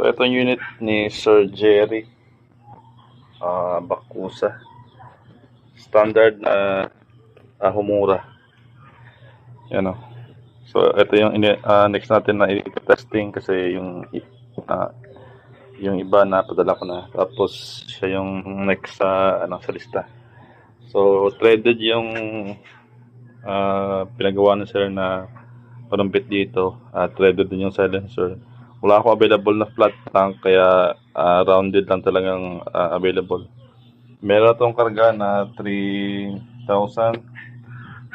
So ito yung unit ni Sir Jerry Bakusa. Standard na Humura. Yan o. So ito yung next natin na i-testing kasi yung iba na padala ko na. Tapos siya yung next sa sa lista. So threaded yung pinagawa ni Sir na panumpit dito. Threaded din yung silencer. Wala ako available na flat tank kaya rounded lang talagang available. Meron itong karga na 3,000.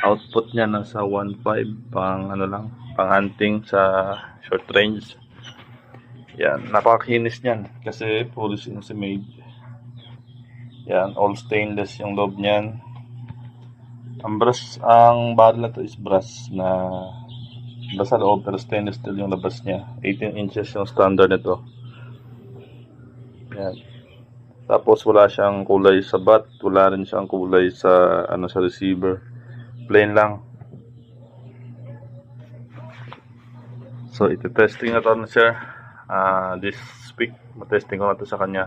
Output niya nasa 1.5 pang pang hunting sa short range. Yan, napakakinis niyan kasi fully CNC made. Yan, all stainless yung loob niyan. Ang barrel na to is brass na basta loob pero stainless steel yung labas niya. 18 inches yung standard nito. Yan. Tapos wala siyang kulay sa bat, wala rin siyang kulay sa sa receiver. Plain lang. So ite-testing na to na siya. This week matesting ko na to sa kanya.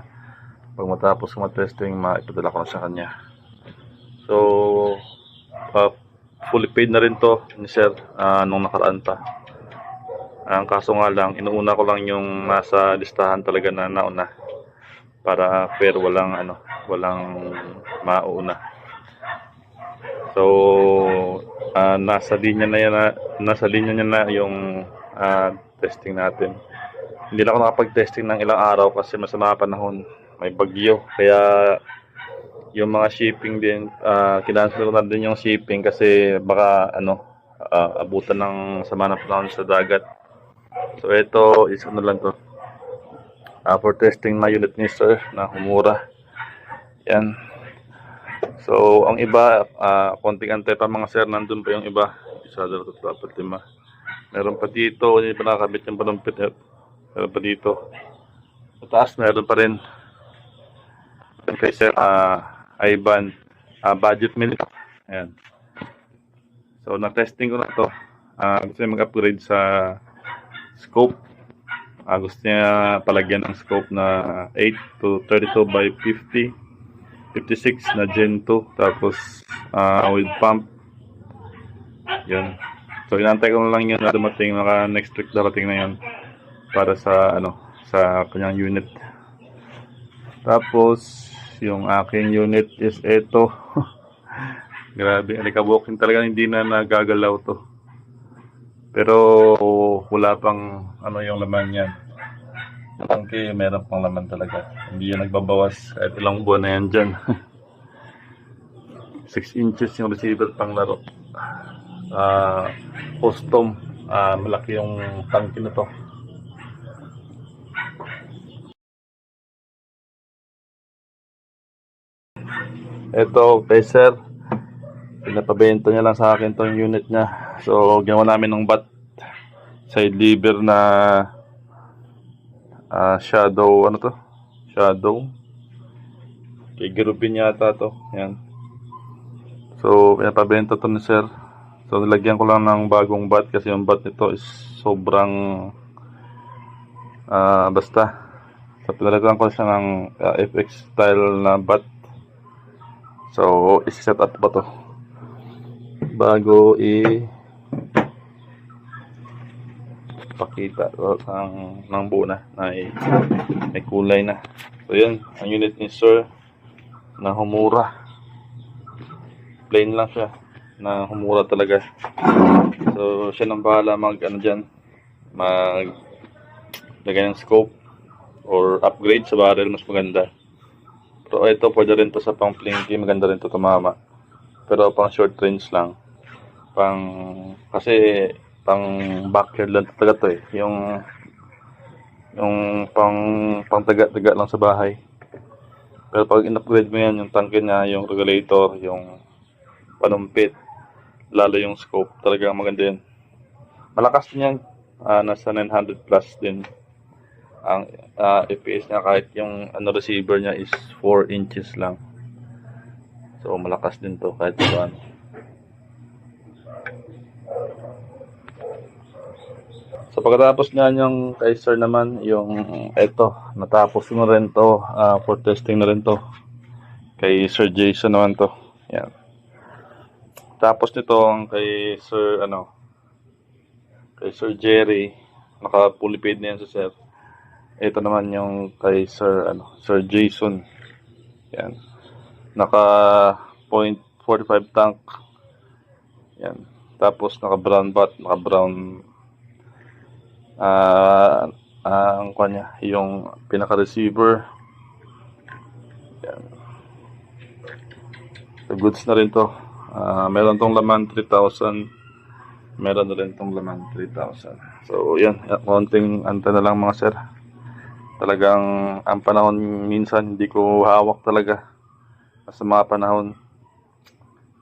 Pag matapos ko matesting, maipadala ko na sa kanya. So fully paid na rin to ni Sir nung nakaraan pa. Ang kaso nga lang, inuuna ko lang yung nasa listahan talaga na nauna para fair, walang mauuna. So nasa linya niya na yung testing natin. Hindi na ako nakapag-testing ng ilang araw kasi masama panahon, may bagyo, kaya yung mga shipping din kinansel ko na din yung shipping kasi baka abutan ng sama ng panahon sa dagat. So ito is lang to for testing na unit ni Sir na Humura. Yan. So ang iba konting antay pa mga sir, nandun pa yung iba, isa, dalawa, tatlo, apat, lima. Meron pa dito, hindi pa nakakabit yung panumpit. Meron pa dito sa taas, meron pa rin kay Sir Ivan budget meal. Ayan. So na-testing ko na to. Gusto niya mag-upgrade sa scope. Gusto niya palagyan ng scope na 8 to 32 by 50, 56 na Gen 2, tapos with pump. Yan. So inantay ko na lang yun na dumating, next week darating na yun para sa sa kanyang unit. Tapos yung aking unit is ito. Grabe, alikabukin talaga, hindi na nagagalaw to. Pero wala pang yung laman yan. Okay, meron pang laman talaga. Hindi yan nagbabawas kahit ilang buwan na yan dyan. 6 inches yung receiver pang laro. Custom. Malaki yung tangke na to. Ito kay Sir, pinapabenta niya lang sa akin tong unit niya. So ginawa namin ng bat side lever na shadow, shadow kay Gerubin yata to. Yan. So pinapabenta to ni Sir. So nilagyan ko lang ng bagong bat kasi yung bat nito is sobrang basta. So pinalagyan ko siya ng FX style na bat. So isi-set up ba to bago pakita ng buo na may kulay na. So yun ang unit ni Sir na Humura. Plain lang siya na Humura talaga. So siya nang bahala dyan, lagay ng scope or upgrade sa barrel, mas maganda. Pero ito pwede rin to sa pang plinky, maganda rin to tumama. Pero pang short range lang. Kasi pang backyard lang talaga to eh. Yung pang taga lang sa bahay. Pero pag in-upgrade mo yan, yung tangke niya, yung regulator, yung panumpit, lalo yung scope, talagang maganda yun. Malakas din yan, nasa 900 plus din ang FPS niya, kahit yung receiver niya is 4 inches lang. So malakas din to kahit paano. So So pagkatapos nga yung kay sir naman, yung eto, natapos na rin to, for testing na rin to. Kay Sir Jason naman to. Yan. Tapos nito ang kay Sir kay Sir Jerry, naka fully paid na yan sa sir. Ito naman yung kay Sir Sir Jason. Yan. Naka 0.45 tank. Yan. Tapos naka brown bat, naka brown ang kanya, yung pinaka-receiver. Yan. So, goods na rin to. Meron tong laman 3,000. Meron na rin tong laman 3,000. So, yan. Konting anta na lang mga sir. Talagang ang panahon minsan hindi ko hawak talaga sa mga panahon.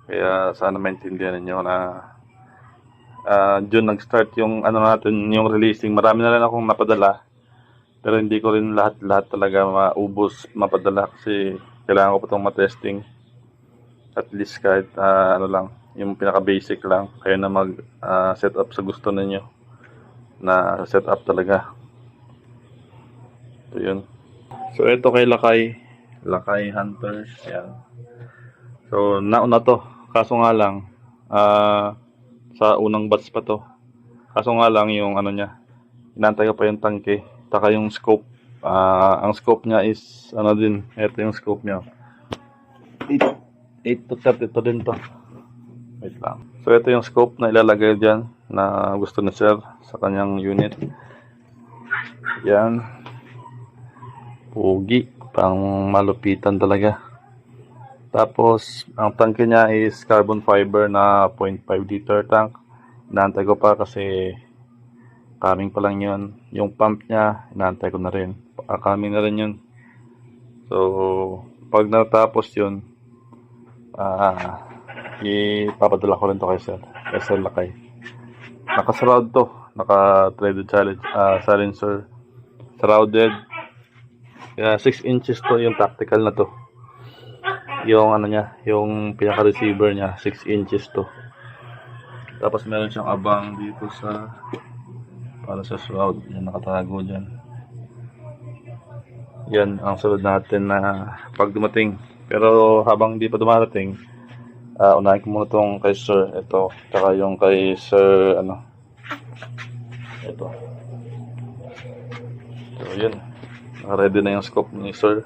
Kaya sana maintindihan ninyo na June nag-start yung natin, yung releasing. Marami na rin akong napadala. Pero hindi ko rin lahat talaga maubos, mapadala kasi kailangan ko pa itong matesting. At least kahit lang, yung pinaka-basic lang. Kayo na mag-set up sa gusto ninyo na set up talaga. So yun. So ito kay Lakay Hunters. Yan. So nauna to. Kaso nga lang, sa unang batch pa to. Kaso nga lang yung niya, inantay ko pa yung tangke, taka yung scope. Ang scope niya is din, ito yung scope niya. 8 to 32 din to. Wait lang. So ito yung scope na ilalagay dyan na gusto ni sir sa kanyang unit. Yan. Pugi, pang malupitan talaga. Tapos, ang tangke niya is carbon fiber na 0.5 liter tank. Inaantay ko pa kasi coming pa lang yun. Yung pump niya, inaantay ko na rin. Coming na rin yun. So, pag natapos yun, ipapadala ko rin to kay Sir. Kay Sir Lakay. Naka-shroud to. Naka-threaded silencer. Shrouded. Kaya 6 inches to yung tactical na to. Yung niya, yung pinaka-receiver niya, 6 inches to. Tapos meron siyang abang dito para sa shroud. Yan, nakatago dyan. Yan ang sunod natin na pag dumating. Pero habang di pa dumarating, unahin ko muna itong kay Sir. Ito, tsaka yung kay Sir, ito. So, yun. Naka-ready na yung scope ni Sir.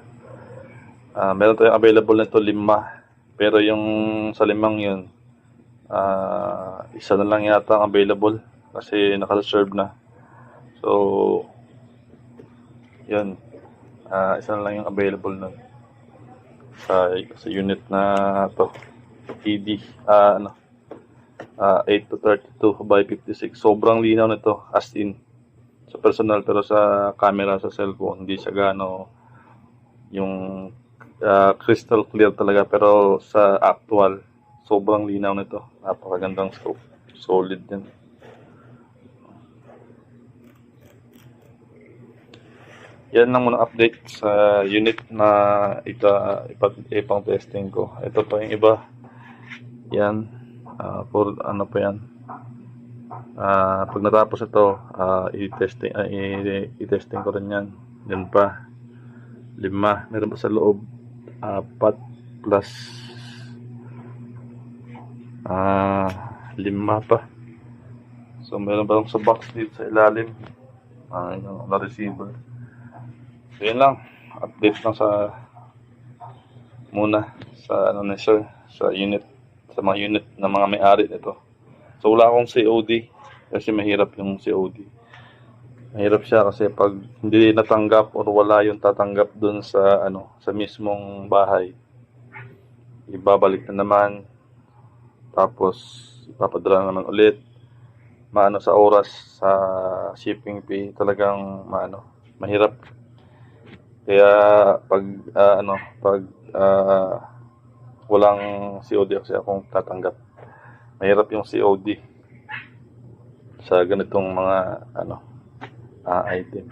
Meron tayong available nito 5. Pero yung sa 5 yun, isa na lang yata ang available kasi naka-reserve na. So, yun. Isa na lang yung available nun. Sa unit na to. ED. 8 to 32 by 56. Sobrang linaw nito. As in. Sa personal, pero sa camera, sa cellphone, hindi siya gano yung crystal clear talaga, pero sa actual sobrang linaw nito. Napakagandang scope, solid din. Yan lang muna update sa unit na ipang testing ko. Ito pa yung iba. Yan, for pa yan. Pag natapos ito, i-testing ko rin yan. Yan pa 5, meron pa sa loob 4 plus 5 pa. So meron pa lang sa box dito sa ilalim, yung receiver. So yun lang, update lang muna sa ni sir, sa mga unit na mga may-ari nito. So wala akong COD kasi mahirap yung COD. Mahirap siya kasi pag hindi natanggap or wala yung tatanggap dun sa sa mismong bahay, ibabalik na naman, tapos ipapadala naman ulit, sa oras, sa shipping fee, talagang mahirap. Kaya pag walang COD kasi akong tatanggap, mahirap yung COD sa ganitong mga item.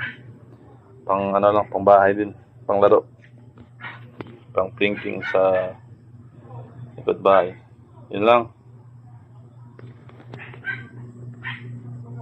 Pang pang bahay din, pang laro, pang printing sa likod bahay. Yun lang.